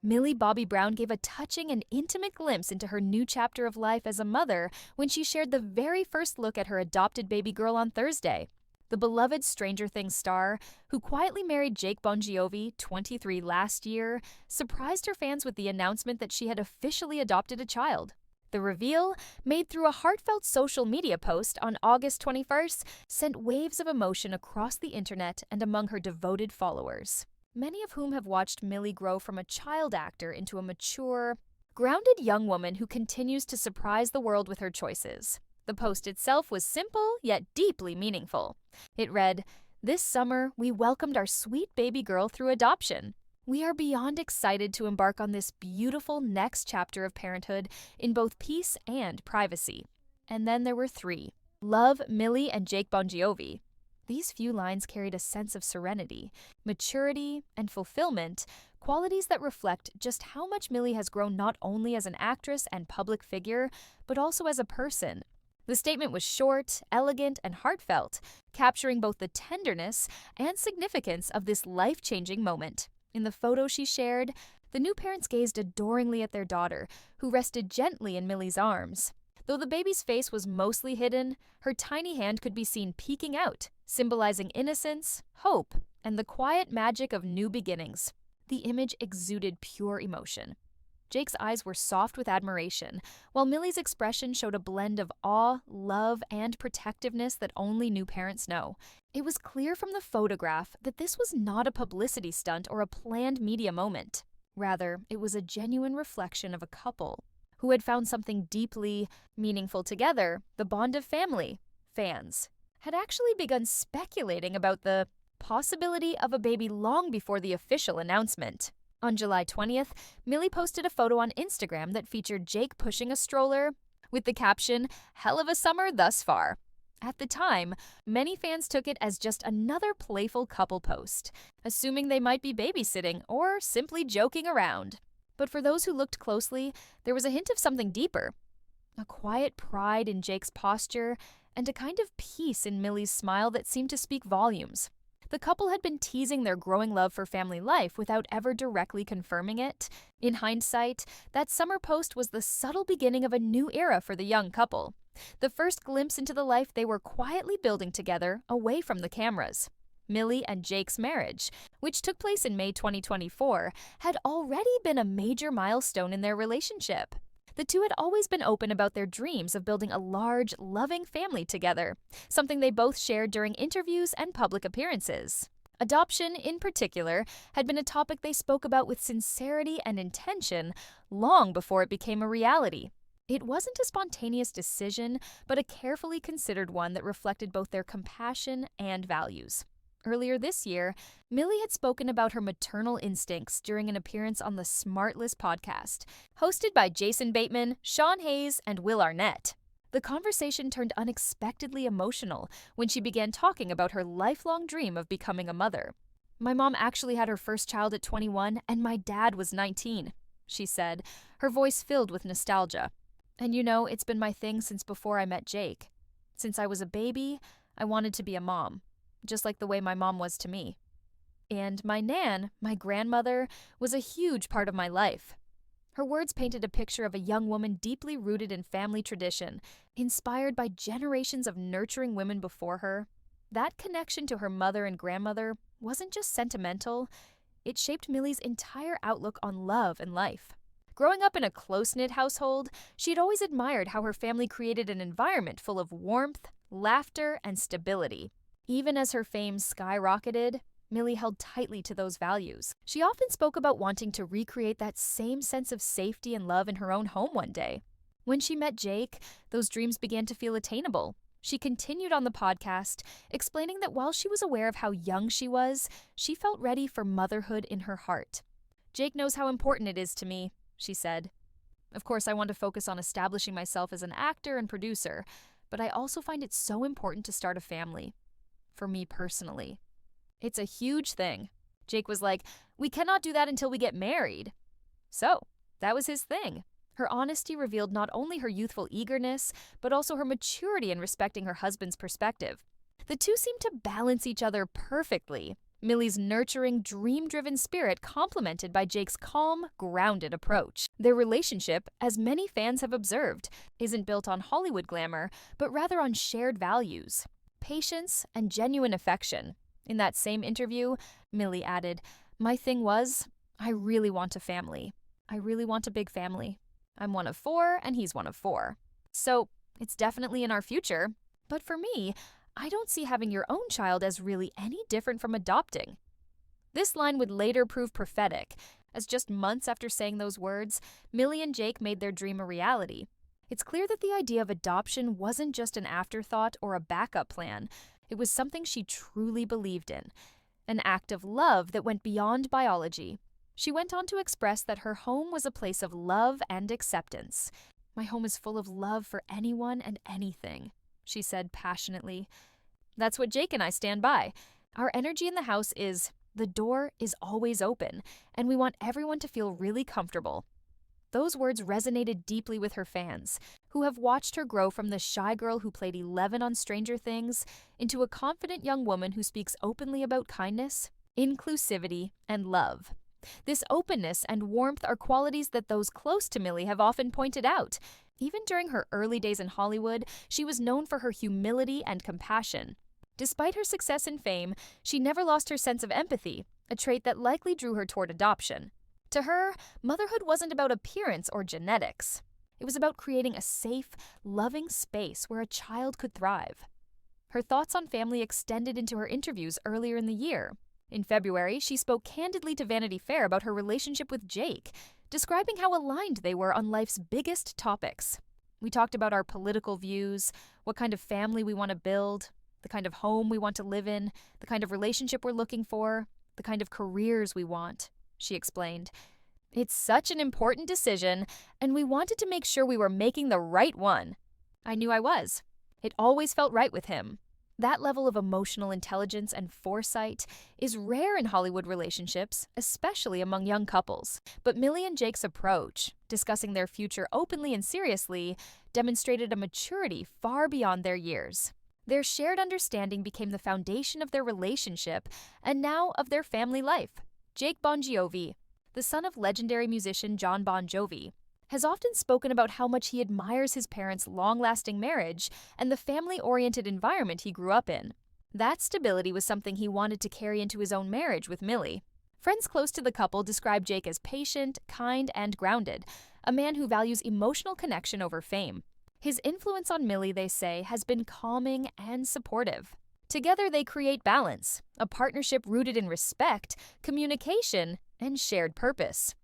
Millie Bobby Brown gave a touching and intimate glimpse into her new chapter of life as a mother when she shared the very first look at her adopted baby girl on Thursday. The beloved Stranger Things star, who quietly married Jake Bongiovi, 23, last year, surprised her fans with the announcement that she had officially adopted a child. The reveal, made through a heartfelt social media post on August 21st, sent waves of emotion across the internet and among her devoted followers, many of whom have watched Millie grow from a child actor into a mature, grounded young woman who continues to surprise the world with her choices. The post itself was simple, yet deeply meaningful. It read, "This summer, we welcomed our sweet baby girl through adoption. We are beyond excited to embark on this beautiful next chapter of parenthood in both peace and privacy." And then there were three: Love, Millie, and Jake Bongiovi. These few lines carried a sense of serenity, maturity, and fulfillment, qualities that reflect just how much Millie has grown not only as an actress and public figure, but also as a person. The statement was short, elegant, and heartfelt, capturing both the tenderness and significance of this life-changing moment. In the photo she shared, the new parents gazed adoringly at their daughter, who rested gently in Millie's arms. Though the baby's face was mostly hidden, her tiny hand could be seen peeking out, symbolizing innocence, hope, and the quiet magic of new beginnings. The image exuded pure emotion. Jake's eyes were soft with admiration, while Millie's expression showed a blend of awe, love, and protectiveness that only new parents know. It was clear from the photograph that this was not a publicity stunt or a planned media moment. Rather, it was a genuine reflection of a couple who had found something deeply meaningful together. The bond of family. Fans had actually begun speculating about the possibility of a baby long before the official announcement. On July 20th, Millie posted a photo on Instagram that featured Jake pushing a stroller with the caption, "Hell of a summer thus far." At the time, many fans took it as just another playful couple post, assuming they might be babysitting or simply joking around. But for those who looked closely, there was a hint of something deeper. A quiet pride in Jake's posture and a kind of peace in Millie's smile that seemed to speak volumes. The couple had been teasing their growing love for family life without ever directly confirming it. In hindsight, that summer post was the subtle beginning of a new era for the young couple. The first glimpse into the life they were quietly building together away from the cameras. Millie and Jake's marriage, which took place in May 2024, had already been a major milestone in their relationship. The two had always been open about their dreams of building a large, loving family together, something they both shared during interviews and public appearances. Adoption, in particular, had been a topic they spoke about with sincerity and intention long before it became a reality. It wasn't a spontaneous decision, but a carefully considered one that reflected both their compassion and values. Earlier this year, Millie had spoken about her maternal instincts during an appearance on the Smartless podcast, hosted by Jason Bateman, Sean Hayes, and Will Arnett. The conversation turned unexpectedly emotional when she began talking about her lifelong dream of becoming a mother. "My mom actually had her first child at 21, and my dad was 19, she said, her voice filled with nostalgia. "And it's been my thing since before I met Jake. Since I was a baby, I wanted to be a mom, just like the way my mom was to me. And my Nan, my grandmother, was a huge part of my life." Her words painted a picture of a young woman deeply rooted in family tradition, inspired by generations of nurturing women before her. That connection to her mother and grandmother wasn't just sentimental, it shaped Millie's entire outlook on love and life. Growing up in a close-knit household, she had always admired how her family created an environment full of warmth, laughter, and stability. Even as her fame skyrocketed, Millie held tightly to those values. She often spoke about wanting to recreate that same sense of safety and love in her own home one day. When she met Jake, those dreams began to feel attainable. She continued on the podcast, explaining that while she was aware of how young she was, she felt ready for motherhood in her heart. "Jake knows how important it is to me," she said. "Of course, I want to focus on establishing myself as an actor and producer, but I also find it so important to start a family. For me personally. It's a huge thing." Jake was like, "We cannot do that until we get married." So, that was his thing. Her honesty revealed not only her youthful eagerness, but also her maturity in respecting her husband's perspective. The two seemed to balance each other perfectly. Millie's nurturing, dream-driven spirit complemented by Jake's calm, grounded approach. Their relationship, as many fans have observed, isn't built on Hollywood glamour, but rather on shared values, patience, and genuine affection. In that same interview, Millie added, "My thing was, I really want a family. I really want a big family. I'm one of 4, and he's one of 4. So, it's definitely in our future. But for me, I don't see having your own child as really any different from adopting." This line would later prove prophetic, as just months after saying those words, Millie and Jake made their dream a reality. It's clear that the idea of adoption wasn't just an afterthought or a backup plan. It was something she truly believed in, an act of love that went beyond biology. She went on to express that her home was a place of love and acceptance. "My home is full of love for anyone and anything," she said passionately. That's what Jake and I stand by. Our energy in the house is, the door is always open, and we want everyone to feel really comfortable. Those words resonated deeply with her fans, who have watched her grow from the shy girl who played 11 on Stranger Things into a confident young woman who speaks openly about kindness, inclusivity, and love. This openness and warmth are qualities that those close to Millie have often pointed out. Even during her early days in Hollywood, she was known for her humility and compassion. Despite her success and fame, she never lost her sense of empathy, a trait that likely drew her toward adoption. To her, motherhood wasn't about appearance or genetics. It was about creating a safe, loving space where a child could thrive. Her thoughts on family extended into her interviews earlier in the year. In February, she spoke candidly to Vanity Fair about her relationship with Jake, describing how aligned they were on life's biggest topics. "We talked about our political views, what kind of family we want to build, the kind of home we want to live in, the kind of relationship we're looking for, the kind of careers we want," she explained. "It's such an important decision, and we wanted to make sure we were making the right one. I knew I was. It always felt right with him." That level of emotional intelligence and foresight is rare in Hollywood relationships, especially among young couples. But Millie and Jake's approach, discussing their future openly and seriously, demonstrated a maturity far beyond their years. Their shared understanding became the foundation of their relationship and now of their family life. Jake Bongiovi, the son of legendary musician Jon Bon Jovi, has often spoken about how much he admires his parents' long-lasting marriage and the family-oriented environment he grew up in. That stability was something he wanted to carry into his own marriage with Millie. Friends close to the couple describe Jake as patient, kind, and grounded, a man who values emotional connection over fame. His influence on Millie, they say, has been calming and supportive. Together they create balance, a partnership rooted in respect, communication, and shared purpose.